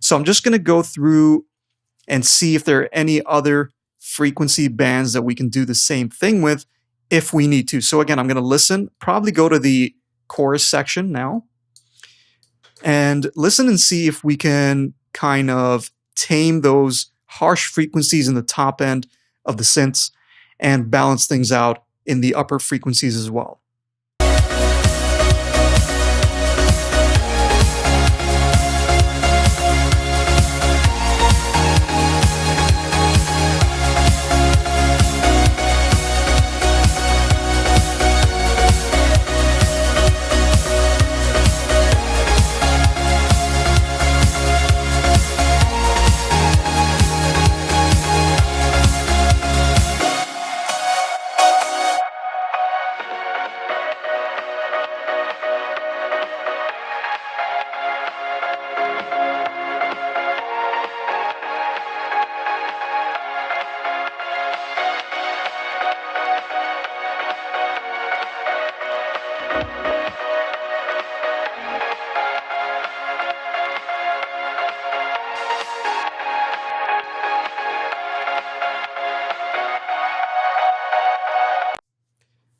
So I'm just going to go through and see if there are any other frequency bands that we can do the same thing with if we need to. So again, I'm going to listen, probably go to the chorus section now, and listen and see if we can kind of tame those harsh frequencies in the top end of the synths and balance things out in the upper frequencies as well.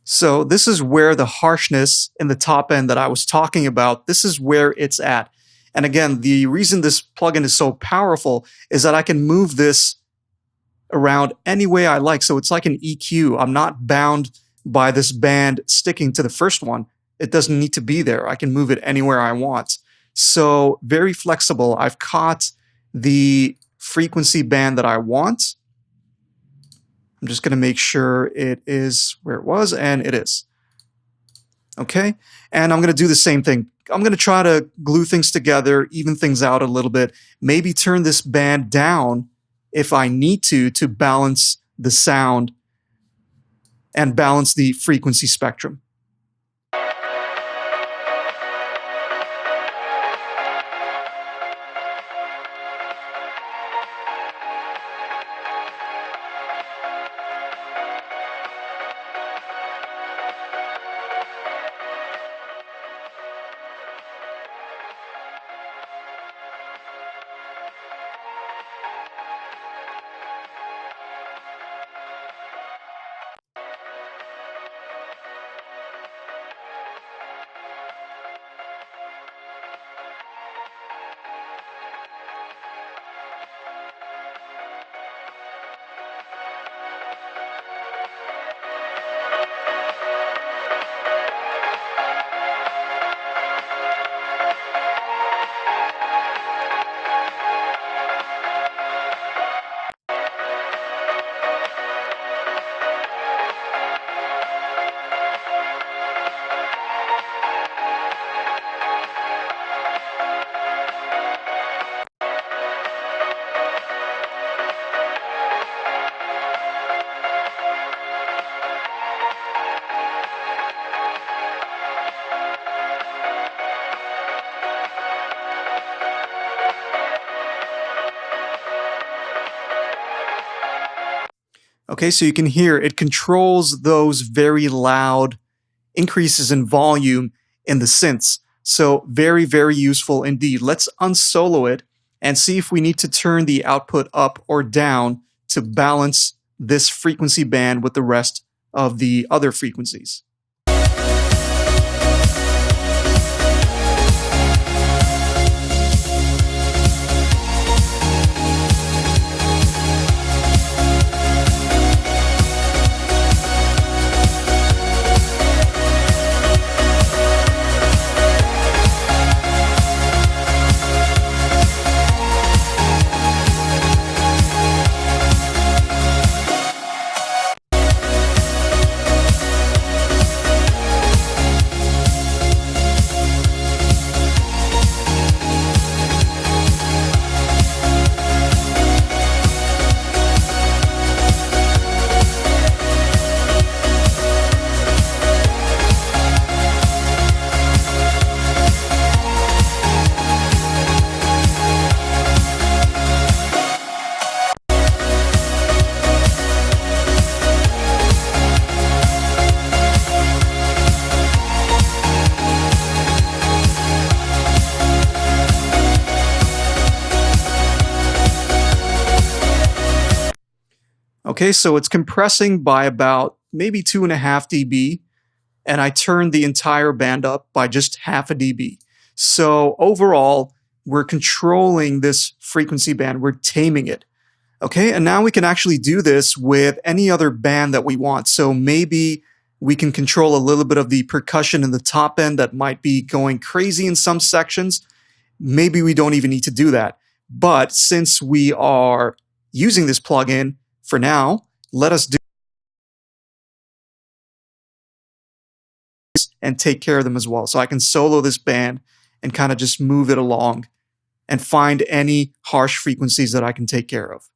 So this is where the harshness in the top end that I was talking about, this is where it's at. And again, the reason this plugin is so powerful is that I can move this around any way I like. So it's like an EQ. I'm not bound by this band sticking to the first one. It doesn't need to be there. I can move it anywhere I want. So very flexible. I've caught the frequency band that I want. I'm just going to make sure it is where it was, and it is. Okay, and I'm going to do the same thing. I'm going to try to glue things together, even things out a little bit, maybe turn this band down if I need to balance the sound and balance the frequency spectrum. Okay, so you can hear it controls those very loud increases in volume in the synths. So very, very useful indeed. Let's unsolo it and see if we need to turn the output up or down to balance this frequency band with the rest of the other frequencies. Okay, so it's compressing by about maybe 2.5 dB, and I turned the entire band up by just 0.5 dB. So overall, we're controlling this frequency band, we're taming it. Okay, and now we can actually do this with any other band that we want. So maybe we can control a little bit of the percussion in the top end that might be going crazy in some sections. Maybe we don't even need to do that. But since we are using this plugin for now, let us do this and take care of them as well. So I can solo this band and kind of just move it along and find any harsh frequencies that I can take care of.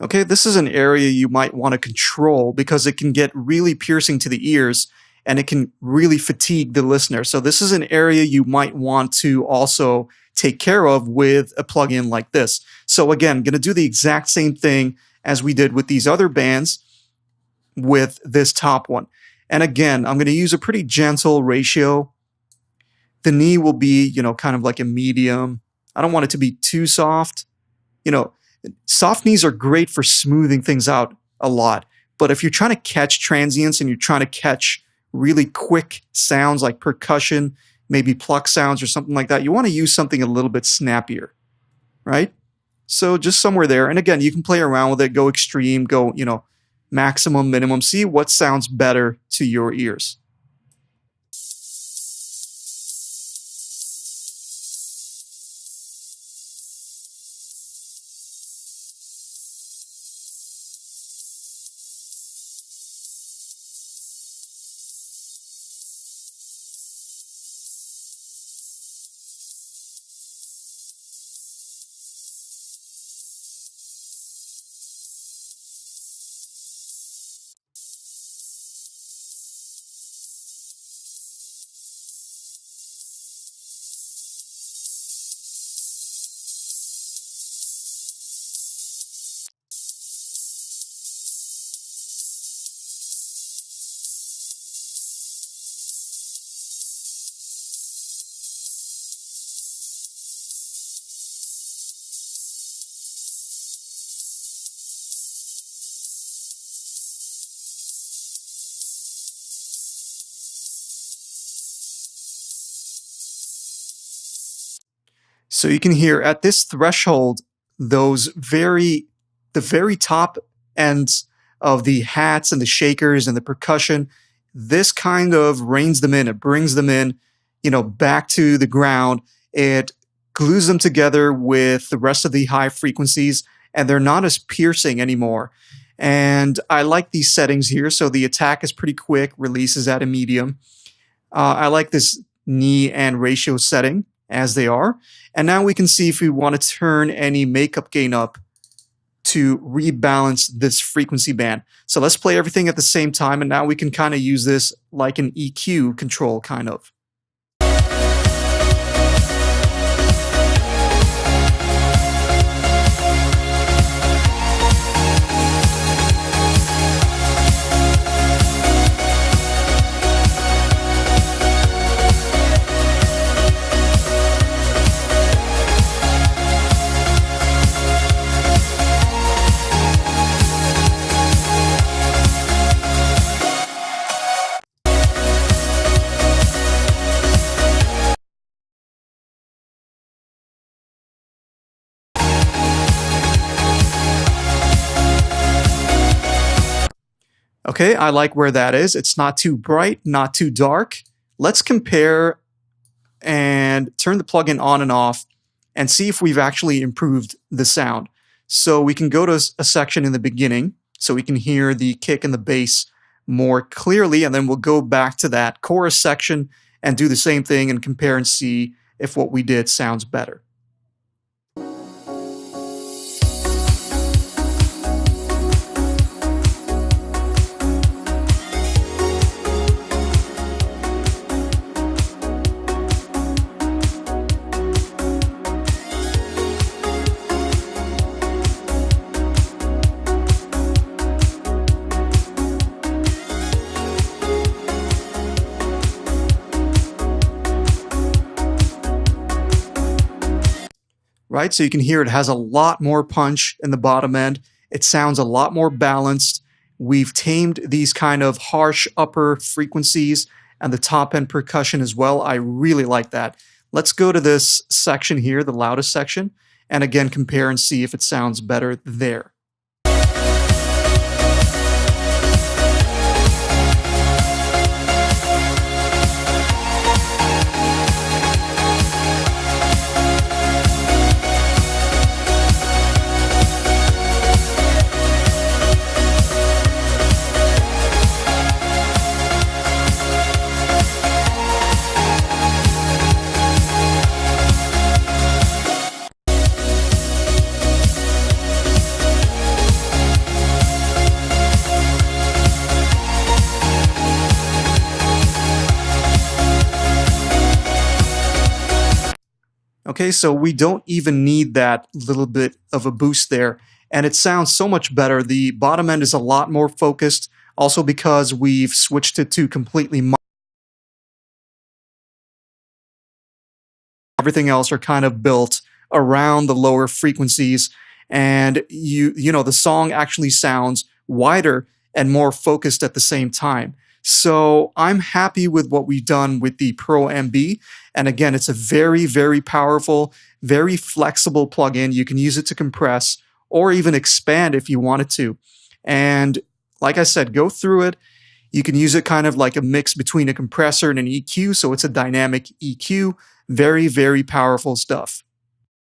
Okay, this is an area you might want to control because it can get really piercing to the ears and it can really fatigue the listener. So this is an area you might want to also take care of with a plugin like this. So again, going to do the exact same thing as we did with these other bands with this top one. And again, I'm going to use a pretty gentle ratio. The knee will be, kind of like a medium. I don't want it to be too soft. Soft knees are great for smoothing things out a lot. But if you're trying to catch transients and you're trying to catch really quick sounds like percussion, maybe pluck sounds or something like that, you want to use something a little bit snappier, right? So just somewhere there. And again, you can play around with it, go extreme, go, maximum, minimum, see what sounds better to your ears. So you can hear at this threshold, the very top ends of the hats and the shakers and the percussion, this kind of reins them in. It brings them in, back to the ground. It glues them together with the rest of the high frequencies, and they're not as piercing anymore. And I like these settings here. So the attack is pretty quick, release is at a medium. I like this knee and ratio setting as they are. And now we can see if we want to turn any makeup gain up to rebalance this frequency band. So let's play everything at the same time, and now we can kind of use this like an EQ control, kind of. Okay, I like where that is. It's not too bright, not too dark. Let's compare and turn the plugin on and off and see if we've actually improved the sound. So we can go to a section in the beginning so we can hear the kick and the bass more clearly, and then we'll go back to that chorus section and do the same thing and compare and see if what we did sounds better. right? So you can hear it has a lot more punch in the bottom end. It sounds a lot more balanced. We've tamed these kind of harsh upper frequencies and the top end percussion as well. I really like that. Let's go to this section here, the loudest section, and again compare and see if it sounds better there. Okay, so we don't even need that little bit of a boost there, and it sounds so much better. The bottom end is a lot more focused, also because we've switched it to completely everything else are kind of built around the lower frequencies, and you know the song actually sounds wider and more focused at the same time. So I'm happy with what we've done with the Pro MB. And again, it's a very, very powerful, very flexible plugin. You can use it to compress or even expand if you wanted to. And like I said, go through it. You can use it kind of like a mix between a compressor and an EQ. So it's a dynamic EQ. Very, very powerful stuff.